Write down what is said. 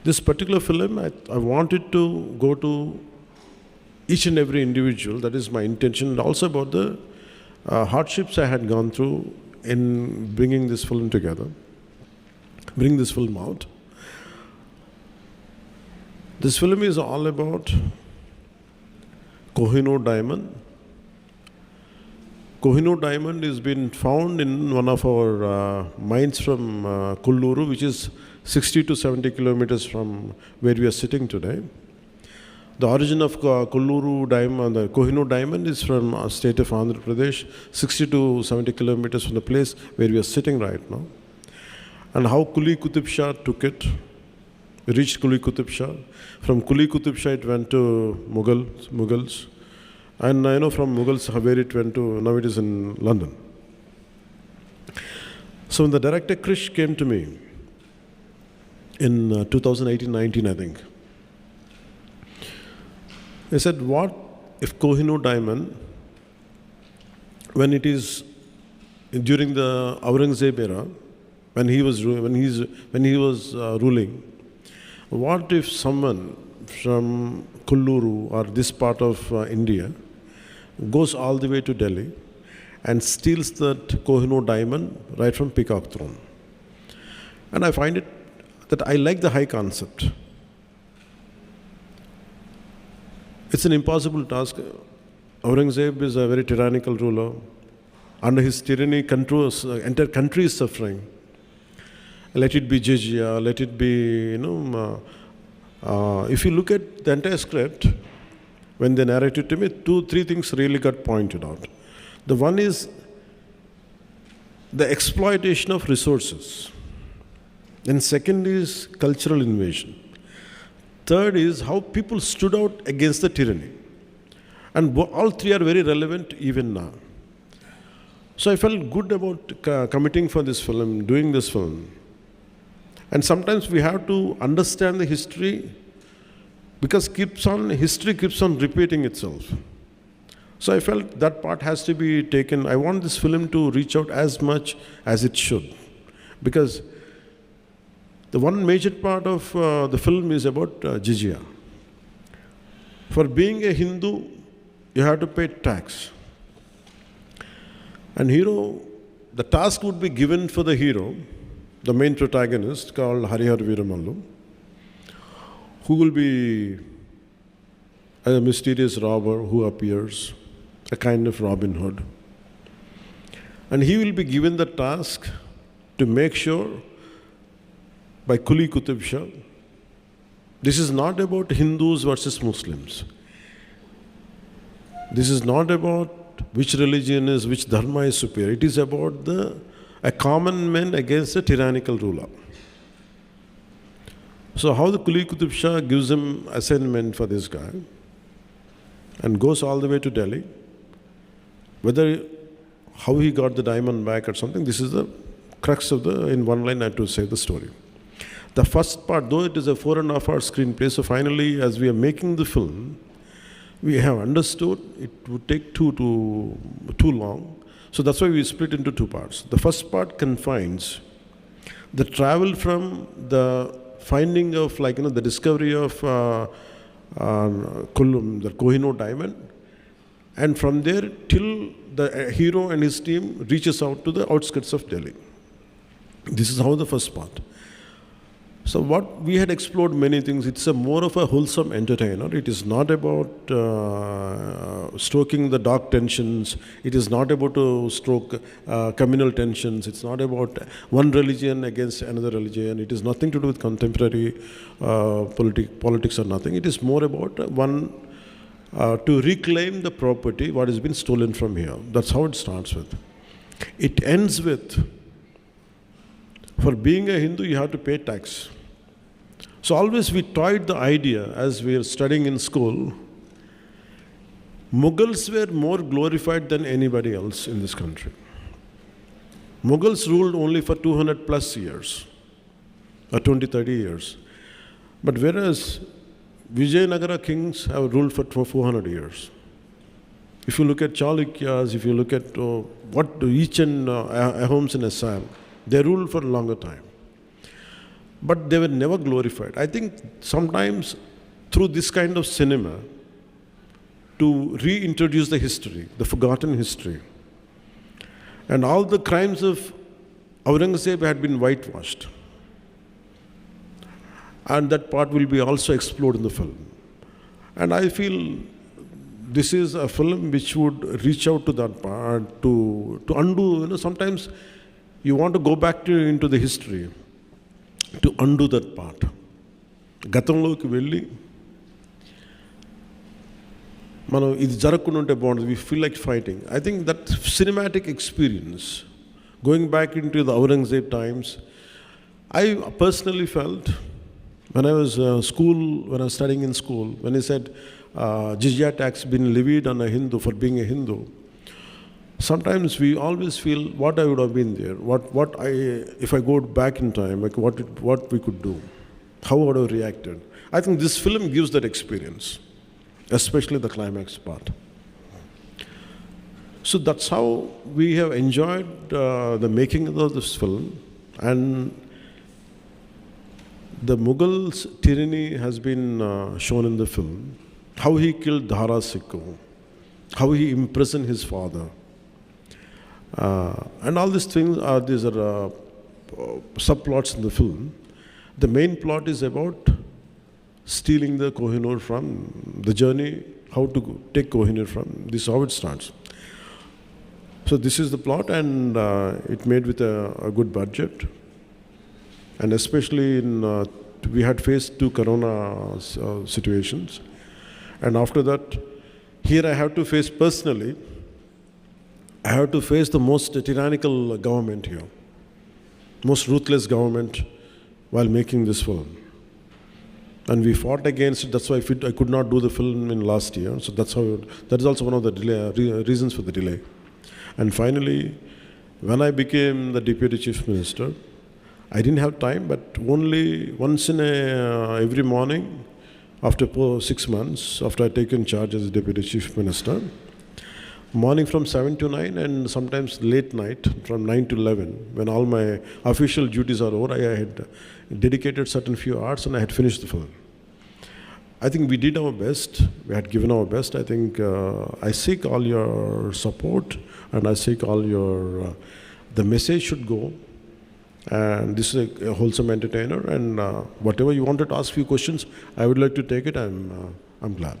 This particular film, I wanted to go to each and every individual. That is my intention. And also about the hardships I had gone through in bringing this film together, bring this film out. This film is all about Kohinoor diamond. Kohinoor diamond has been found in one of our mines from Kolluru, which is 60 to 70 kilometers from where we are sitting today. The origin of Kolluru diamond, the Kohinoor diamond, is from the state of Andhra Pradesh, 60 to 70 kilometers from the place where we are sitting right now. And how Kuli Qutub Shah took it, reached Kuli Qutub Shah. From Kuli Qutub Shah it went to Mughals. And I know from Mughals where it went to, now it is in London. So when the director Krish came to me in 2018-19, I think, he said, what if Kohinoor diamond, when it is during the Aurangzeb era, when he was ruling, what if someone from Kolluru or this part of India goes all the way to Delhi and steals that Kohinoor diamond right from Peacock Throne? And I find it that I like the high concept. It's an impossible task. Aurangzeb is a very tyrannical ruler. Under his tyranny, entire country is suffering. Let it be jizya, let it be, if you look at the entire script, when they narrated to me, 2-3 things really got pointed out. The one is the exploitation of resources. And second is cultural invasion. Third is how people stood out against the tyranny. And all three are very relevant even now. So I felt good about committing for this film, doing this film. And sometimes we have to understand the history because history keeps on repeating itself. So I felt that part has to be taken. I want this film to reach out as much as it should. Because the one major part of the film is about jizya. For being a Hindu, you have to pay tax. And the task would be given for the hero, the main protagonist called Hara Veera Mallu, who will be a mysterious robber who appears, a kind of Robin Hood. And he will be given the task to make sure by Kuli Qutub Shah, this is not about Hindus versus Muslims. This is not about which religion is, which dharma is superior. It is about a common man against a tyrannical ruler. So how the Kuli Qutub Shah gives him assignment for this guy and goes all the way to Delhi, how he got the diamond back or something, this is the crux of in one line I have to say the story. The first part, though it is a 4.5-hour screenplay, so finally as we are making the film, we have understood it would take too long. So that's why we split into 2 parts. The first part confines the travel from the finding of the discovery of the Kohinoor diamond, and from there till the hero and his team reaches out to the outskirts of Delhi. This is how the first part. So what we had explored many things. It's more of a wholesome entertainer. It is not about stoking the dark tensions. It is not about to stoke communal tensions. It's not about one religion against another religion. It is nothing to do with contemporary politics or nothing. It is more about to reclaim the property what has been stolen from here. That's how it starts with. It ends with, for being a Hindu, you have to pay tax. So always we toyed the idea as we were studying in school. Mughals were more glorified than anybody else in this country. Mughals ruled only for 200 plus years, or 20-30 years. But whereas Vijayanagara kings have ruled for 400 years. If you look at Chalukyas, if you look at each and Ahoms in Assam, they ruled for a longer time. but they were never glorified. I think sometimes through this kind of cinema, to reintroduce the history, the forgotten history, and all the crimes of Aurangzeb had been whitewashed. And that part will be also explored in the film. And I feel this is a film which would reach out to that part to undo, sometimes you want to go back into the history to undo that part. గతంలోకి వెళ్ళి మనం ఇది జరగకుండా ఉంటే బాగుంటుంది. We feel like fighting. I think that cinematic experience, going back into the Aurangzeb times, I personally felt when I was studying in school, when he said jizya tax been levied on a Hindu for being a Hindu, sometimes we always feel what I would have been there, if I go back in time, like what we could do, how would I have reacted. I think this film gives that experience, especially the climax part. So that's how we have enjoyed the making of this film. And the Mughals' tyranny has been shown in the film. How he killed Hara Veera Mallu, how he imprisoned his father. And all these things are subplots in the film. The main plot is about stealing the Kohinoor from the journey, how to take Kohinoor from. This is how it starts. So this is the plot, and it made with a good budget. And especially we had faced 2 corona situations. And after that, here I have to face personally, I have to face the most tyrannical government here, most ruthless government while making this film. And we fought against it. That's why I could not do the film in last year. So that is also one of the reasons for the delay. And finally, when I became the Deputy Chief Minister, I didn't have time, but only once in every morning, after 6 months, after I taken charge as Deputy Chief Minister, morning from 7 to 9 and sometimes late night from 9 to 11, when all my official duties are over, I had dedicated certain few hours and I had finished the film. I think we did our best. We had given our best. I think I seek all your support, and I seek all your, the message should go. And this is a wholesome entertainer, and whatever you wanted to ask few questions, I would like to take it. I'm glad.